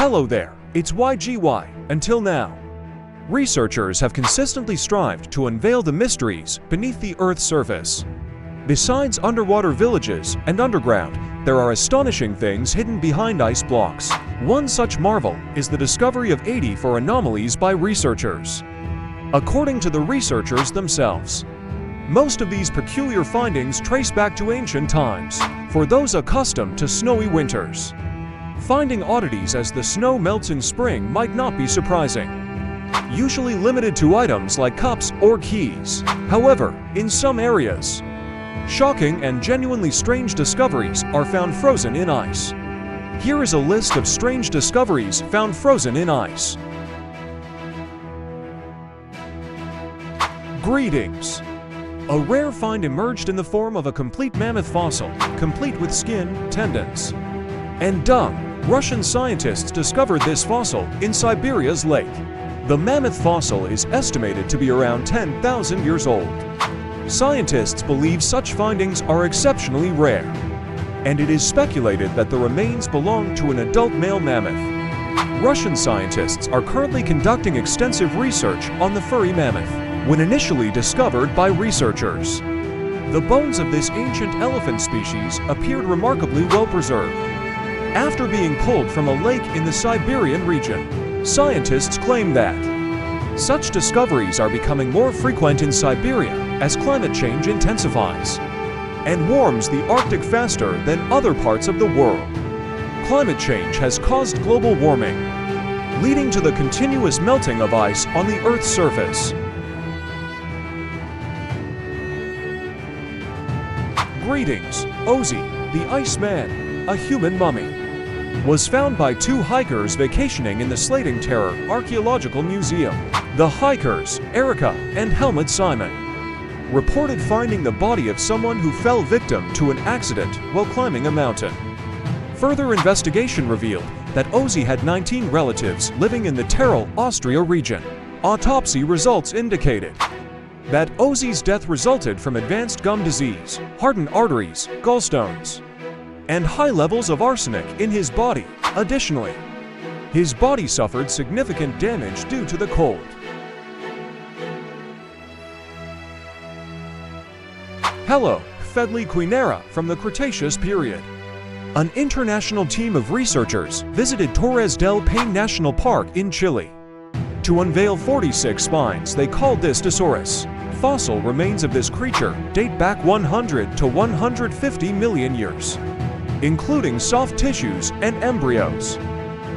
Hello there, it's YGY. Until now, researchers have consistently strived to unveil the mysteries beneath the Earth's surface. Besides underwater villages and underground, there are astonishing things hidden behind ice blocks. One such marvel is the discovery of 84 anomalies by researchers. According to the researchers themselves, most of these peculiar findings trace back to ancient times. For those accustomed to snowy winters, finding oddities as the snow melts in spring might not be surprising, usually limited to items like cups or keys. However, in some areas, shocking and genuinely strange discoveries are found frozen in ice. Here is a list of strange discoveries found frozen in ice. Greetings! A rare find emerged in the form of a complete mammoth fossil, complete with skin, tendons, and dung. Russian scientists discovered this fossil in Siberia's lake. The mammoth fossil is estimated to be around 10,000 years old. Scientists believe such findings are exceptionally rare, and it is speculated that the remains belong to an adult male mammoth. Russian scientists are currently conducting extensive research on the furry mammoth. When initially discovered by researchers, the bones of this ancient elephant species appeared remarkably well preserved. After being pulled from a lake in the Siberian region, scientists claim that such discoveries are becoming more frequent in Siberia as climate change intensifies and warms the Arctic faster than other parts of the world. Climate change has caused global warming, leading to the continuous melting of ice on the Earth's surface. Greetings! Ozzy, the Iceman, a human mummy, was found by two hikers vacationing in the Slating Terror Archaeological Museum. The hikers, Erica and Helmut Simon, reported finding the body of someone who fell victim to an accident while climbing a mountain. Further investigation revealed that Ozzy had 19 relatives living in the Tyrol, Austria region. Autopsy results indicated that Ozzy's death resulted from advanced gum disease, hardened arteries, gallstones, and high levels of arsenic in his body. Additionally, his body suffered significant damage due to the cold. Hello, Fedli Quinera from the Cretaceous period. An international team of researchers visited Torres del Paine National Park in Chile. To unveil 46 spines they called this Disaurus. Fossil remains of this creature date back 100 to 150 million years, including soft tissues and embryos.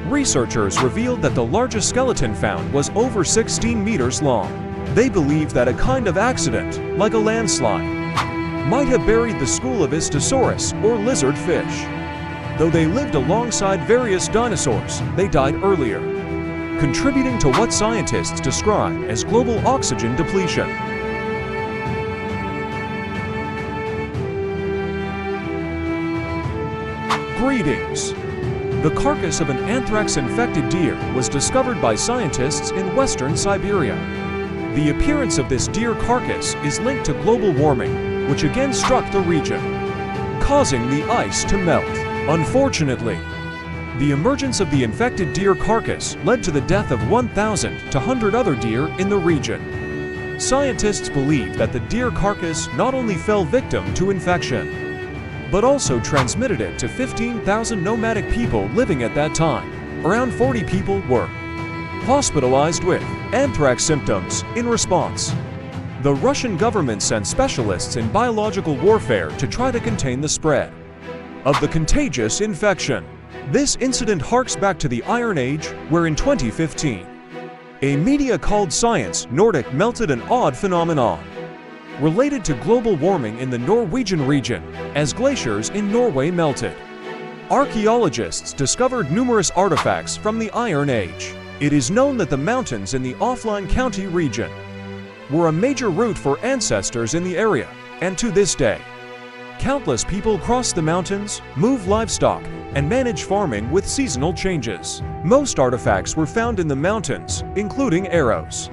Researchers revealed that the largest skeleton found was over 16 meters long. They believe that a kind of accident, like a landslide, might have buried the Sculovis or lizard fish. Though they lived alongside various dinosaurs, they died earlier, contributing to what scientists describe as global oxygen depletion. Greetings! The carcass of an anthrax-infected deer was discovered by scientists in western Siberia. The appearance of this deer carcass is linked to global warming, which again struck the region, causing the ice to melt. Unfortunately, the emergence of the infected deer carcass led to the death of 1,000 to 100 other deer in the region. Scientists believe that the deer carcass not only fell victim to infection, but also transmitted it to 15,000 nomadic people living at that time. Around 40 people were hospitalized with anthrax symptoms in response. The Russian government sent specialists in biological warfare to try to contain the spread of the contagious infection. This incident harks back to the Iron Age, where in 2015, a media called Science Nordic melted an odd phenomenon related to global warming in the Norwegian region as glaciers in Norway melted. Archaeologists discovered numerous artifacts from the Iron Age. It is known that the mountains in the Offline County region were a major route for ancestors in the area, and to this day, countless people cross the mountains, move livestock, and manage farming with seasonal changes. Most artifacts were found in the mountains, including arrows,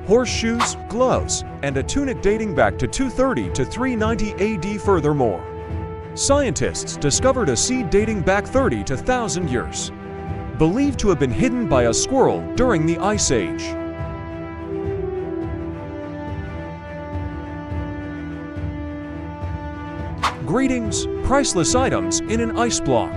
horseshoes, gloves, and a tunic dating back to 230 to 390 AD. Furthermore, scientists discovered a seed dating back 30 to 1,000 years. believed to have been hidden by a squirrel during the Ice Age. Greetings, priceless items in an ice block.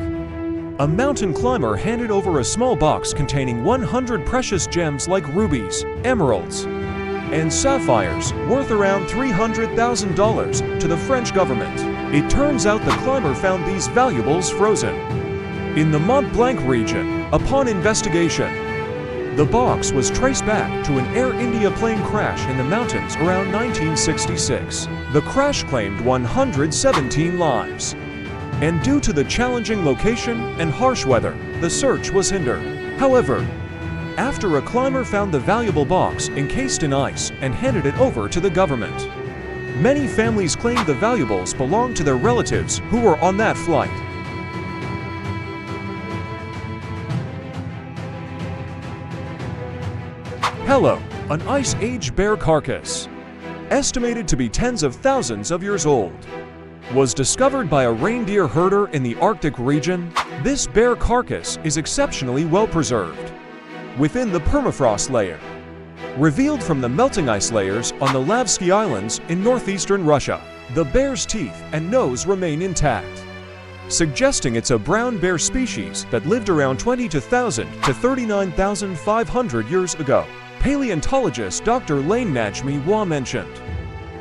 A mountain climber handed over a small box containing 100 precious gems like rubies, emeralds, and sapphires worth around $300,000 to the French government. It turns out the climber found these valuables frozen in the Mont Blanc region. Upon investigation, the box was traced back to an Air India plane crash in the mountains around 1966. The crash claimed 117 lives. And due to the challenging location and harsh weather, the search was hindered. However, after a climber found the valuable box encased in ice and handed it over to the government, many families claimed the valuables belonged to their relatives who were on that flight. Hello, an Ice Age bear carcass, estimated to be tens of thousands of years old, was discovered by a reindeer herder in the Arctic region. This bear carcass is exceptionally well preserved within the permafrost layer, revealed from the melting ice layers on the Lavsky Islands in northeastern Russia. The bear's teeth and nose remain intact, suggesting it's a brown bear species that lived around 20,000 to 39,500 years ago. Paleontologist Dr. Lane Najmi Wah mentioned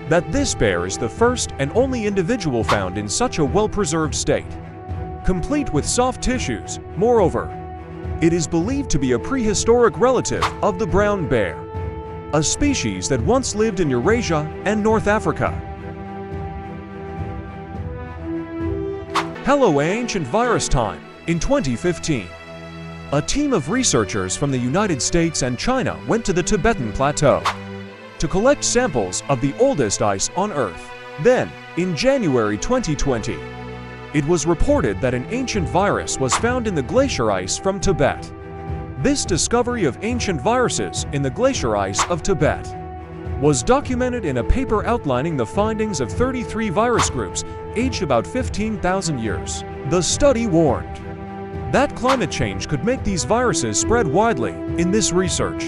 that this bear is the first and only individual found in such a well-preserved state, complete with soft tissues. Moreover, it is believed to be a prehistoric relative of the brown bear, a species that once lived in Eurasia and North Africa. Hello, ancient virus time. In 2015, a team of researchers from the United States and China went to the Tibetan Plateau to collect samples of the oldest ice on Earth. Then, in January 2020, it was reported that an ancient virus was found in the glacier ice from Tibet. This discovery of ancient viruses in the glacier ice of Tibet was documented in a paper outlining the findings of 33 virus groups aged about 15,000 years. The study warned that climate change could make these viruses spread widely. In this research,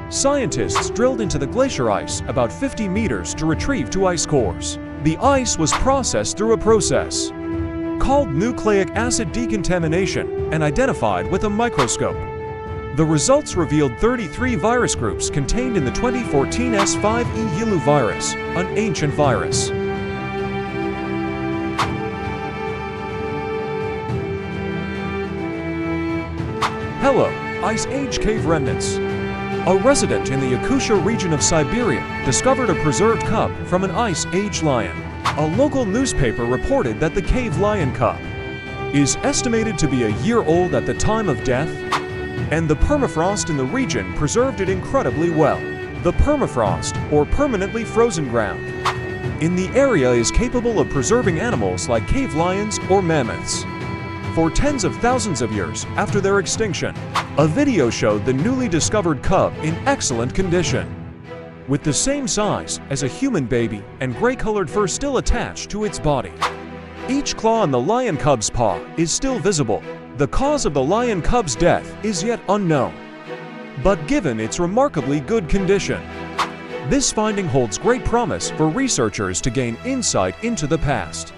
scientists drilled into the glacier ice about 50 meters to retrieve two ice cores. The ice was processed through a process called nucleic acid decontamination and identified with a microscope. The results revealed 33 virus groups contained in the 2014 S5E Yilu virus, an ancient virus. Hello, Ice Age cave remnants. A resident in the Yakutia region of Siberia discovered a preserved cub from an Ice Age lion. A local newspaper reported that the cave lion cub is estimated to be a year old at the time of death, and the permafrost in the region preserved it incredibly well. The permafrost, or permanently frozen ground, in the area is capable of preserving animals like cave lions or mammoths for tens of thousands of years after their extinction. A video showed the newly discovered cub in excellent condition, with the same size as a human baby and gray-colored fur still attached to its body. Each claw on the lion cub's paw is still visible. The cause of the lion cub's death is yet unknown, but given its remarkably good condition, this finding holds great promise for researchers to gain insight into the past.